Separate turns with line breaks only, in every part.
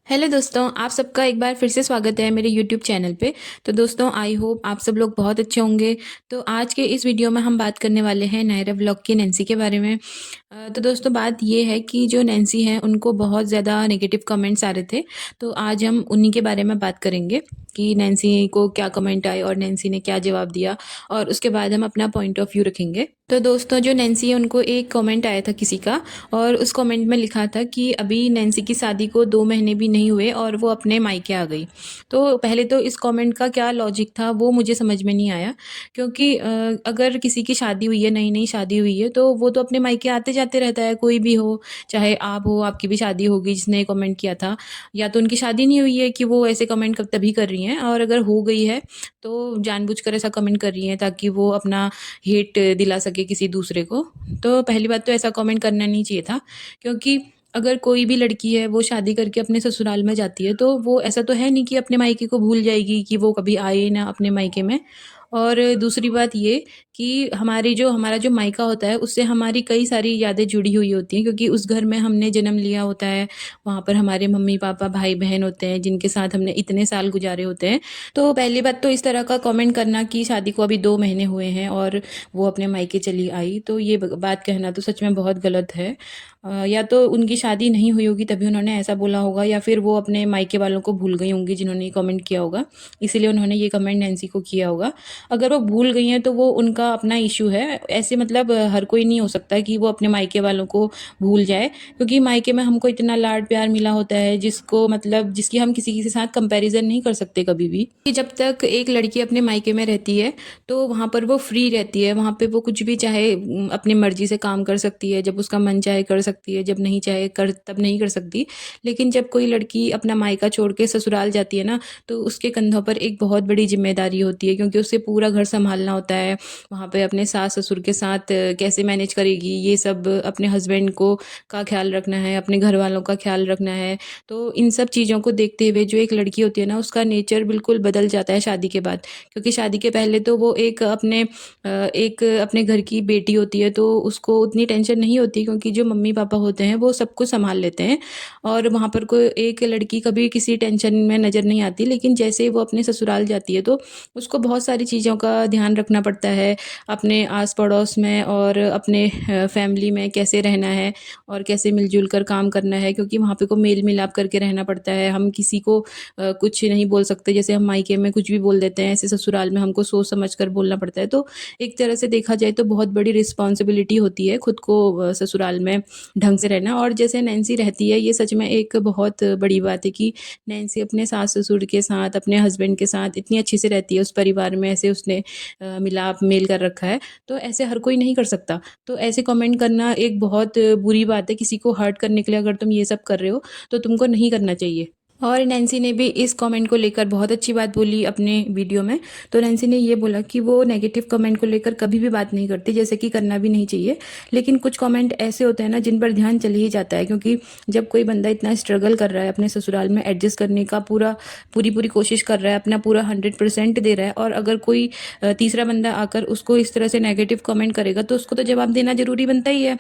Hello दोस्तों, आप सबका एक बार फिर से स्वागत है मेरे यूट्यूब चैनल पे। तो दोस्तों, आई होप आप सब लोग बहुत अच्छे होंगे। तो आज के इस वीडियो में हम बात करने वाले हैं नायरा व्लॉग की नैन्सी के बारे में। तो दोस्तों, बात ये है कि जो नैन्सी हैं उनको बहुत ज़्यादा नेगेटिव कमेंट्स आ रहे थे। तो आज हम उन्हीं के बारे में बात करेंगे कि नैन्सी को क्या कमेंट आए और नैन्सी ने क्या जवाब दिया, और उसके बाद हम अपना पॉइंट ऑफ व्यू रखेंगे। तो दोस्तों, जो नैन्सी है उनको एक कमेंट आया था किसी का, और उस कमेंट में लिखा था कि अभी नैन्सी की शादी को 2 महीने भी नहीं हुए और वो अपने मायके आ गई। तो पहले तो इस कमेंट का क्या लॉजिक था वो मुझे समझ में नहीं आया, क्योंकि अगर किसी की शादी हुई है, नई-नई शादी हुई है, तो वो तो अपने मायके आते-जाते रहता है, कोई भी हो, चाहे आप हो, आपकी भी शादी होगी जिसने कमेंट किया था, या तो उनकी शादी नहीं हुई है कि वो ऐसे कमेंट कब तभी कर रही हैं, और अगर हो गई है तो जानबूझकर ऐसा कमेंट कर रही हैं ताकि वो अपना हेट दिला सके किसी दूसरे को। तो पहली बात तो ऐसा कमेंट करना नहीं चाहिए था, क्योंकि अगर कोई भी लड़की है वो शादी करके अपने ससुराल में जाती है तो वो ऐसा तो है नहीं कि अपने मायके को भूल जाएगी, कि वो कभी आए ही ना अपने मायके में। और दूसरी बात ये कि हमारा जो मायका होता है उससे हमारी कई सारी यादें जुड़ी हुई होती हैं, क्योंकि उस घर में हमने जन्म लिया होता है। वहाँ पर हमारे मम्मी-पापा, भाई-बहन होते हैं जिनके साथ हमने इतने साल गुज़ारे होते हैं। तो पहली बात तो इस तरह का कमेंट करना कि शादी को अभी 2 महीने हुए हैं और वो अपने मायके चली आई, तो ये ब बात कहना तो सच में बहुत गलत है। या तो उनकी शादी नहीं हुई होगी तभी उन्होंने ऐसा बोला होगा, या फिर वो अपने मायके वालों को भूल गई होंगी जिन्होंने ये कमेंट किया होगा, इसीलिए उन्होंने ये कमेंट नैन्सी को किया होगा। अगर वो भूल गई हैं तो वो उनका अपना इश्यू है। ऐसे मतलब हर कोई नहीं हो सकता कि वो अपने मायके वालों को भूल जाए, क्योंकि मायके में हमको इतना लाड प्यार मिला होता है जिसको मतलब जिसकी हम किसी के साथ कंपैरिजन नहीं कर सकते कभी भी। कि जब तक एक लड़की अपने मायके में रहती है तो वहाँ पर वो फ्री रहती है, वहाँ पे वो कुछ भी चाहे अपनी मर्जी से काम कर सकती है, जब उसका मन चाहे कर सकती है, जब नहीं चाहे कर तब नहीं कर सकती। लेकिन जब कोई लड़की अपना मायका छोड़ के ससुराल जाती है ना, तो उसके कंधों पर एक बहुत बड़ी जिम्मेदारी होती है, क्योंकि उसे पूरा घर संभालना होता है। वहाँ पे अपने सास ससुर के साथ कैसे मैनेज करेगी, ये सब अपने हस्बैंड को का ख्याल रखना है, अपने घर वालों का ख्याल रखना है। तो इन सब चीज़ों को देखते हुए जो एक लड़की होती है ना, उसका नेचर बिल्कुल बदल जाता है शादी के बाद। क्योंकि शादी के पहले तो वो एक अपने घर की बेटी होती है, तो उसको उतनी टेंशन नहीं होती, क्योंकि जो मम्मी पापा होते हैं वो सब कुछ संभाल लेते हैं, और वहाँ पर कोई एक लड़की कभी किसी टेंशन में नज़र नहीं आती। लेकिन जैसे ही वो अपने ससुराल जाती है तो उसको बहुत सारी चीज़ों का ध्यान रखना पड़ता है, अपने आस पड़ोस में और अपने फैमिली में कैसे रहना है और कैसे मिलजुल कर काम करना है, क्योंकि वहाँ पे को मेल मिलाप करके रहना पड़ता है। हम किसी को कुछ नहीं बोल सकते, जैसे हम मायके में कुछ भी बोल देते हैं, ऐसे ससुराल में हमको सोच समझ कर बोलना पड़ता है। तो एक तरह से देखा जाए तो बहुत बड़ी रिस्पॉन्सिबिलिटी होती है खुद को ससुराल में ढंग से रहना। और जैसे नैन्सी रहती है, ये सच में एक बहुत बड़ी बात है कि नैन्सी अपने सास ससुर के साथ, अपने हस्बैंड के साथ इतनी अच्छे से रहती है, उस परिवार में ऐसे उसने मिलाप मेल कर रखा है। तो ऐसे हर कोई नहीं कर सकता। तो ऐसे कमेंट करना एक बहुत बुरी बात है। किसी को हर्ट करने के लिए अगर तुम ये सब कर रहे हो तो तुमको नहीं करना चाहिए। और नैन्सी ने भी इस कमेंट को लेकर बहुत अच्छी बात बोली अपने वीडियो में। तो नैन्सी ने ये बोला कि वो नेगेटिव कमेंट को लेकर कभी भी बात नहीं करती, जैसे कि करना भी नहीं चाहिए। लेकिन कुछ कमेंट ऐसे होते हैं ना जिन पर ध्यान चले ही जाता है, क्योंकि जब कोई बंदा इतना स्ट्रगल कर रहा है अपने ससुराल में एडजस्ट करने का, पूरी पूरी कोशिश कर रहा है, अपना पूरा 100% दे रहा है, और अगर कोई तीसरा बंदा आकर उसको इस तरह से नेगेटिव कमेंट करेगा तो उसको तो जवाब देना ज़रूरी बनता ही है।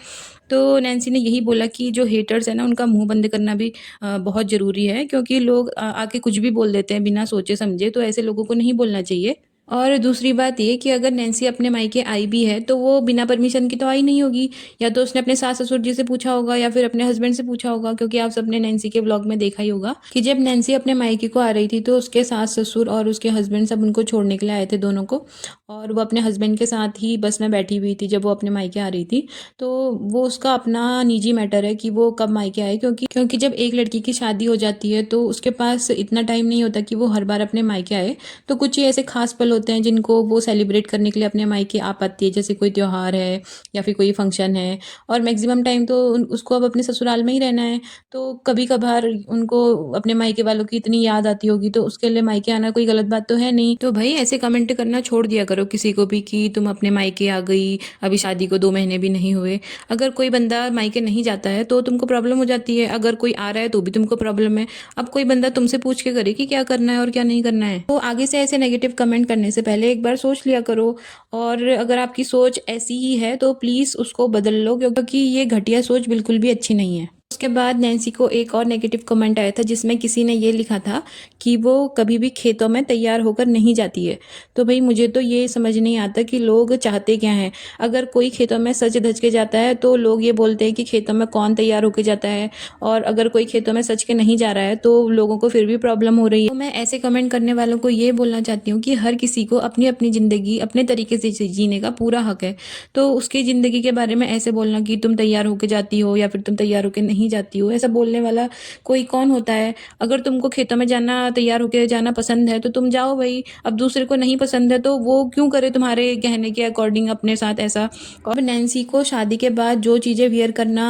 तो नैन्सी ने यही बोला कि जो हेटर्स है ना, उनका मुँह बंद करना भी बहुत ज़रूरी है, क्योंकि लोग आके कुछ भी बोल देते हैं बिना सोचे समझे, तो ऐसे लोगों को नहीं बोलना चाहिए। और दूसरी बात ये कि अगर नैन्सी अपने मायके आई भी है तो वो बिना परमिशन की तो आई नहीं होगी, या तो उसने अपने सास ससुर जी से पूछा होगा या फिर अपने हस्बैंड से पूछा होगा, क्योंकि आप सबने नैन्सी के ब्लॉग में देखा ही होगा कि जब नैन्सी अपने मायके को आ रही थी तो उसके सास ससुर और उसके हस्बैंड सब उनको छोड़ने के लिए आए थे, दोनों को। और वो अपने हस्बैंड के साथ ही बस में बैठी हुई थी जब वो अपने मायके आ रही थी। तो वो उसका अपना निजी मैटर है कि वो कब मायके आए, क्योंकि जब एक लड़की की शादी हो जाती है तो उसके पास इतना टाइम नहीं होता कि वो हर बार अपने मायके आए। तो कुछ ही ऐसे खास पल होते हैं जिनको वो सेलिब्रेट करने के लिए अपने मायके आ पाती है, जैसे कोई त्यौहार है या फिर कोई फंक्शन है। और मैक्सिमम टाइम तो उसको अब अपने ससुराल में ही रहना है, तो कभी कभार उनको अपने मायके वालों की इतनी याद आती होगी, तो उसके लिए मायके आना कोई गलत बात तो है नहीं। तो भाई ऐसे कमेंट करना छोड़ दिया करो किसी को भी कि तुम अपने मायके आ गई, अभी शादी को 2 महीने भी नहीं हुए। अगर कोई बंदा मायके नहीं जाता है तो तुमको प्रॉब्लम हो जाती है, अगर कोई आ रहा है तो भी तुमको प्रॉब्लम है। अब कोई बंदा तुमसे पूछ के करे कि क्या करना है और क्या नहीं करना है। तो आगे से ऐसे नेगेटिव कमेंट करने से पहले एक बार सोच लिया करो, और अगर आपकी सोच ऐसी ही है तो प्लीज़ उसको बदल लो, क्योंकि ये घटिया सोच बिल्कुल भी अच्छी नहीं है। उसके बाद नैन्सी को एक और नेगेटिव कमेंट आया था जिसमें किसी ने ये लिखा था कि वो कभी भी खेतों में तैयार होकर नहीं जाती है। तो भाई मुझे तो ये समझ नहीं आता कि लोग चाहते क्या हैं। अगर कोई खेतों में सज धज के जाता है तो लोग ये बोलते हैं कि खेतों में कौन तैयार होकर जाता है, और अगर कोई खेतों में सज के नहीं जा रहा है तो लोगों को फिर भी प्रॉब्लम हो रही है। तो मैं ऐसे कमेंट करने वालों को ये बोलना चाहती हूँ कि हर किसी को अपनी अपनी ज़िंदगी अपने तरीके से जीने का पूरा हक है। तो उसकी ज़िंदगी के बारे में ऐसे बोलना कि तुम तैयार होकर जाती हो या फिर तुम तैयार होकर नहीं जाती हो, ऐसा बोलने वाला कोई कौन होता है। अगर तुमको खेतों में जाना, तैयार होकर जाना पसंद है तो तुम जाओ भाई। अब दूसरे को नहीं पसंद है तो वो क्यों करे तुम्हारे कहने के अकॉर्डिंग अपने साथ ऐसा। और नैन्सी को शादी के बाद जो चीज़ें वियर करना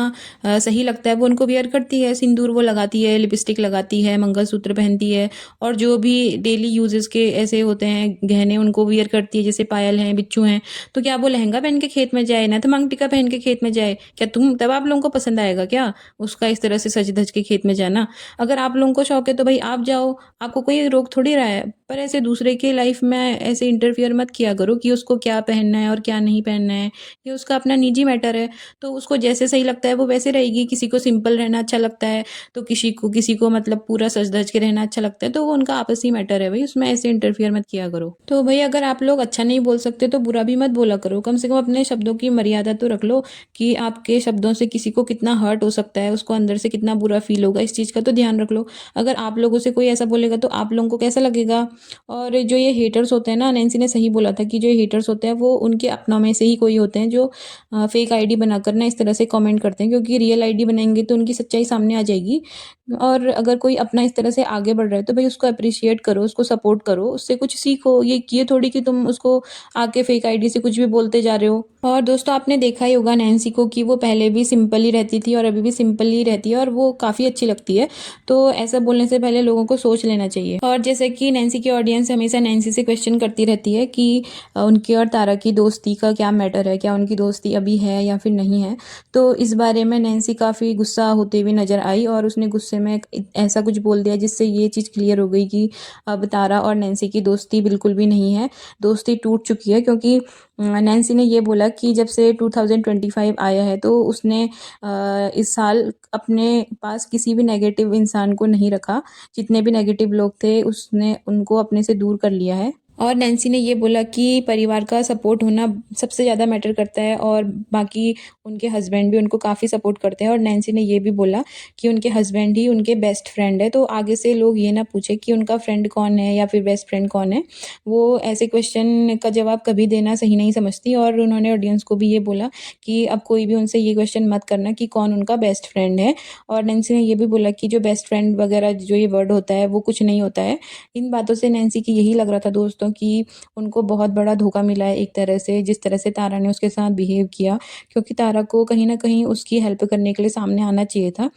सही लगता है वो उनको वियर करती है। सिंदूर वो लगाती है, लिपस्टिक लगाती है, मंगलसूत्र पहनती है, और जो भी डेली यूजेस के ऐसे होते हैं गहने उनको वियर करती है, जैसे पायल हैं, बिच्छू हैं। तो क्या वो लहंगा पहन के खेत में जाए ना तो मांग टीका पहन के खेत में जाए? क्या तुम तब आप लोगों को पसंद आएगा क्या उसका इस तरह से सज धज के खेत में जाना? अगर आप लोगों को शौक है तो भाई आप जाओ, आपको कोई रोक थोड़ी रहा है। पर ऐसे दूसरे के लाइफ में ऐसे इंटरफियर मत किया करो कि उसको क्या पहनना है और क्या नहीं पहनना है। ये उसका अपना निजी मैटर है, तो उसको जैसे सही लगता है वो वैसे रहेगी। किसी को सिंपल रहना अच्छा लगता है तो किसी को मतलब पूरा सज धज के रहना अच्छा लगता है, तो वो उनका आपसी मैटर है भाई, उसमें ऐसे इंटरफियर मत किया करो। तो भाई अगर आप लोग अच्छा नहीं बोल सकते तो बुरा भी मत बोला करो, कम से कम अपने शब्दों की मर्यादा तो रख लो कि आपके शब्दों से किसी को कितना हर्ट हो सकता है, उसको अंदर से कितना बुरा फील होगा, इस चीज़ का तो ध्यान रख लो। अगर आप लोगों से कोई ऐसा बोलेगा तो आप लोगों को कैसा लगेगा। और जो ये हेटर्स होते हैं ना, नैन्सी ने सही बोला था कि जो हेटर्स होते हैं वो उनके अपनों में से ही कोई होते हैं जो फेक आईडी बनाकर ना इस तरह से कमेंट करते हैं, क्योंकि रियल आईडी बनाएंगे तो उनकी सच्चाई सामने आ जाएगी। और अगर कोई अपना इस तरह से आगे बढ़ रहा है तो भाई उसको अप्रिशिएट करो, उसको सपोर्ट करो, उससे कुछ सीखो। ये थोड़ी कि तुम उसको आके फेक आईडी से कुछ भी बोलते जा रहे हो। और दोस्तों आपने देखा ही होगा नैन्सी को कि वो पहले भी सिंपल ही रहती थी और अभी भी सिंपल ही रहती है और वो काफ़ी अच्छी लगती है। तो ऐसा बोलने से पहले लोगों को सोच लेना चाहिए। और जैसे कि नैन्सी की ऑडियंस हमेशा नैन्सी से क्वेश्चन करती रहती है कि उनकी और तारा की दोस्ती का क्या मैटर है, क्या उनकी दोस्ती अभी है या फिर नहीं है। तो इस बारे में नैन्सी काफ़ी गुस्सा होते हुए नजर आई और उसने गुस्से में ऐसा कुछ बोल दिया जिससे ये चीज़ क्लियर हो गई कि अब तारा और नैन्सी की दोस्ती बिल्कुल भी नहीं है, दोस्ती टूट चुकी है। क्योंकि नैन्सी ने ये बोला कि जब से 2025 आया है तो उसने इस साल अपने पास किसी भी नेगेटिव इंसान को नहीं रखा। जितने भी नेगेटिव लोग थे उसने उनको अपने से दूर कर लिया है। और नैन्सी ने ये बोला कि परिवार का सपोर्ट होना सबसे ज़्यादा मैटर करता है, और बाकी उनके हस्बैंड भी उनको काफ़ी सपोर्ट करते हैं। और नैन्सी ने ये भी बोला कि उनके हस्बैंड ही उनके बेस्ट फ्रेंड है। तो आगे से लोग ये ना पूछे कि उनका फ्रेंड कौन है या फिर बेस्ट फ्रेंड कौन है, वो ऐसे क्वेश्चन का जवाब कभी देना सही नहीं समझती। और उन्होंने ऑडियंस को भी ये बोला कि अब कोई भी उनसे ये क्वेश्चन मत करना कि कौन उनका बेस्ट फ्रेंड है। और नैन्सी ने ये भी बोला कि जो बेस्ट फ्रेंड वगैरह जो ये वर्ड होता है वो कुछ नहीं होता है। इन बातों से नैन्सी की यही लग रहा था दोस्तों कि उनको बहुत बड़ा धोखा मिला है एक तरह से, जिस तरह से तारा ने उसके साथ बिहेव किया। क्योंकि तारा को कहीं ना कहीं उसकी हेल्प करने के लिए सामने आना चाहिए था,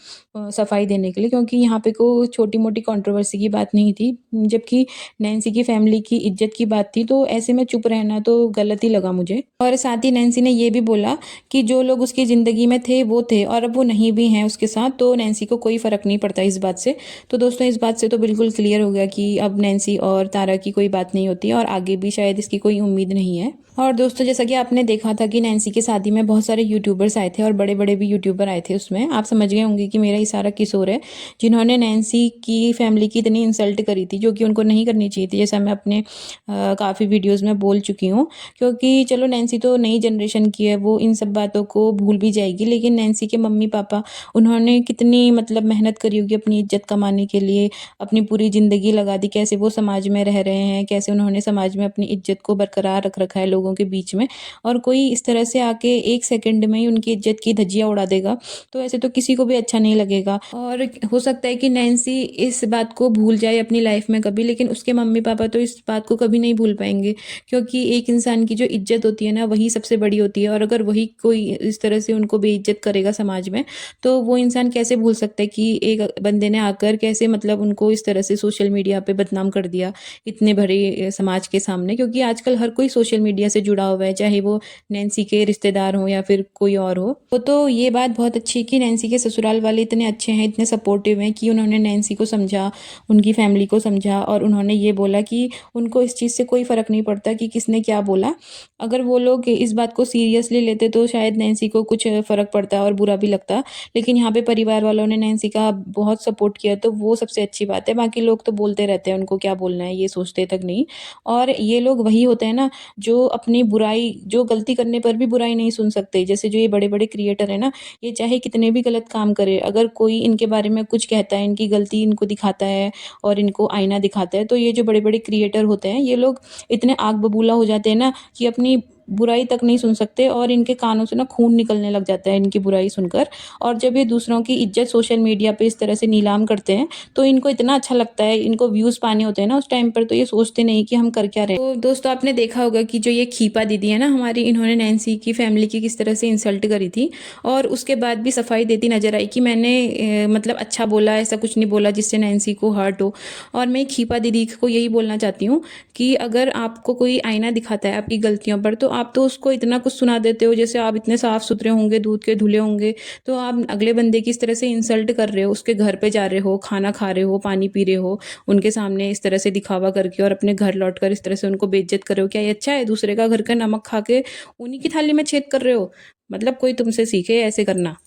सफाई देने के लिए, क्योंकि यहाँ पे कोई छोटी मोटी कंट्रोवर्सी की बात नहीं थी, जबकि नैन्सी की फैमिली की इज्जत की बात थी। तो ऐसे में चुप रहना तो गलत ही लगा मुझे। और साथ ही नैन्सी ने ये भी बोला कि जो लोग उसकी ज़िंदगी में थे वो थे और अब वो नहीं भी हैं उसके साथ, तो नैन्सी को कोई फ़र्क नहीं पड़ता इस बात से। तो दोस्तों इस बात से तो बिल्कुल क्लियर हो गया कि अब नैन्सी और तारा की कोई बात नहीं होती और आगे भी शायद इसकी कोई उम्मीद नहीं है। और दोस्तों जैसा कि आपने देखा था कि नैन्सी की शादी में बहुत सारे यूट्यूबर्स आए थे और बड़े बड़े भी यूट्यूबर आए थे उसमें। आप समझ गए होंगे कि मेरा इशारा किस ओर है, जिन्होंने नैन्सी की फैमिली की इतनी इंसल्ट करी थी जो कि उनको नहीं करनी चाहिए थी, जैसा मैं अपने काफ़ी वीडियोज़ में बोल चुकी हूँ। क्योंकि चलो नैन्सी तो नई जनरेशन की है, वो इन सब बातों को भूल भी जाएगी, लेकिन नैन्सी के मम्मी पापा उन्होंने कितनी मतलब मेहनत करी होगी अपनी इज्जत कमाने के लिए, अपनी पूरी ज़िंदगी लगा दी, कैसे वो समाज में रह रहे हैं, कैसे उन्होंने समाज में अपनी इज्जत को बरकरार रख रखा है लोगों के बीच में। और कोई इस तरह से आके एक सेकंड में ही उनकी इज्जत की धज्जियां उड़ा देगा तो ऐसे तो किसी को भी अच्छा नहीं लगेगा। और हो सकता है कि नैन्सी इस बात को भूल जाए अपनी लाइफ में कभी, लेकिन उसके मम्मी पापा तो इस बात को कभी नहीं भूल पाएंगे। क्योंकि एक इंसान की जो इज्जत होती है ना वही सबसे बड़ी होती है, और अगर वही कोई इस तरह से उनको बेइज्जत करेगा समाज में तो वो इंसान कैसे भूल सकता है कि एक बंदे ने आकर कैसे मतलब उनको इस तरह से सोशल मीडिया पे बदनाम कर दिया इतने बड़े समाज के सामने, क्योंकि आजकल हर कोई सोशल मीडिया से जुड़ा हुआ है, चाहे वो नैन्सी के रिश्तेदार हों या फिर कोई और हो। तो ये बात बहुत अच्छी है कि नैन्सी के ससुराल वाले इतने अच्छे हैं, इतने सपोर्टिव हैं कि उन्होंने नैन्सी को समझा, उनकी फैमिली को समझा और उन्होंने ये बोला कि उनको इस चीज़ से कोई फ़र्क नहीं पड़ता कि किसने क्या बोला। अगर वो लोग इस बात को सीरियसली लेते तो शायद नैन्सी को कुछ फ़र्क पड़ता और बुरा भी लगता। लेकिन यहाँ पे परिवार वालों ने नैन्सी का बहुत सपोर्ट किया, तो वो सबसे अच्छी बात है। बाकी लोग तो बोलते रहते हैं, उनको क्या बोलना है, ये सोचते तक नहीं। और ये लोग वही होते हैं ना, जो अपनी बुराई, जो गलती करने पर भी बुराई नहीं सुन सकते। जैसे जो ये बड़े-बड़े क्रिएटर हैं ना, ये चाहे कितने भी गलत काम करे, अगर कोई इनके बारे में कुछ कहता है, इनकी गलती इनको दिखाता है और इनको आईना दिखाता है, तो ये जो बड़े-बड़े क्रिएटर होते हैं, ये लोग इतने आग बबूला हो जाते हैं ना कि अपनी बुराई तक नहीं सुन सकते और इनके कानों से ना खून निकलने लग जाता है इनकी बुराई सुनकर। और जब ये दूसरों की इज्जत सोशल मीडिया पे इस तरह से नीलाम करते हैं, तो इनको इतना अच्छा लगता है, इनको व्यूज़ पाने होते हैं ना उस टाइम पर, तो ये सोचते नहीं कि हम कर क्या रहे हैं। तो दोस्तों, आपने देखा होगा कि जो ये खीपा दीदी है ना हमारी, इन्होंने नैन्सी की फैमिली की किस तरह से इंसल्ट करी थी और उसके बाद भी सफाई देती नजर आई कि मैंने मतलब अच्छा बोला, ऐसा कुछ नहीं बोला जिससे नैन्सी को हर्ट हो। और मैं खीपा दीदी को यही बोलना चाहती हूँ कि अगर आपको कोई आईना दिखाता है आपकी गलतियों पर, तो आप तो उसको इतना कुछ सुना देते हो, जैसे आप इतने साफ सुथरे होंगे, दूध के धुले होंगे, तो आप अगले बंदे की इस तरह से इंसल्ट कर रहे हो, उसके घर पे जा रहे हो, खाना खा रहे हो, पानी पी रहे हो, उनके सामने इस तरह से दिखावा करके और अपने घर लौट कर इस तरह से उनको बेइज्जत कर रहे हो। क्या ये अच्छा है? दूसरे का घर का नमक खा के उन्हीं की थाली में छेद कर रहे हो। मतलब कोई तुमसे सीखे ऐसे करना।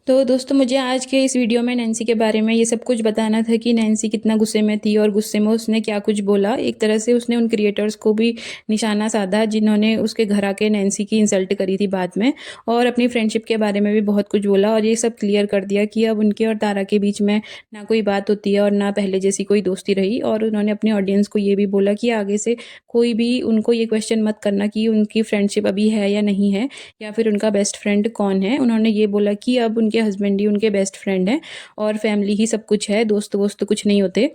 तो दोस्तों, मुझे आज के इस वीडियो में नैन्सी के बारे में ये सब कुछ बताना था कि नैन्सी कितना गुस्से में थी और गुस्से में उसने क्या कुछ बोला। एक तरह से उसने उन क्रिएटर्स को भी निशाना साधा जिन्होंने उसके घर आके नैन्सी की इंसल्ट करी थी बाद में, और अपनी फ्रेंडशिप के बारे में भी बहुत कुछ बोला और ये सब क्लियर कर दिया कि अब उनके और तारा के बीच में ना कोई बात होती है और ना पहले जैसी कोई दोस्ती रही। और उन्होंने अपनी ऑडियंस को ये भी बोला कि आगे से कोई भी उनको ये क्वेश्चन मत करना कि उनकी फ्रेंडशिप अभी है या नहीं है, या फिर उनका बेस्ट फ्रेंड कौन है। उन्होंने ये बोला कि अब उनके हस्बैंड ही उनके बेस्ट फ्रेंड हैं और फैमिली ही सब कुछ है, दोस्त वोस्त तो कुछ नहीं होते।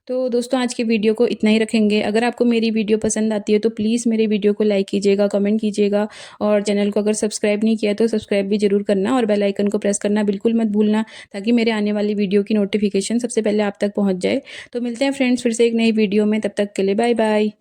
तो दोस्तों, आज की वीडियो को इतना ही रखेंगे। अगर आपको मेरी वीडियो पसंद आती है तो प्लीज़ मेरी वीडियो को लाइक कीजिएगा, कमेंट कीजिएगा और चैनल को अगर सब्सक्राइब नहीं किया तो सब्सक्राइब भी ज़रूर करना और बेल आइकन को प्रेस करना बिल्कुल मत भूलना, ताकि मेरे आने वाली वीडियो की नोटिफिकेशन सबसे पहले आप तक पहुँच जाए। तो मिलते हैं फ्रेंड्स फिर से एक नई वीडियो में, तब तक के लिए बाय बाय।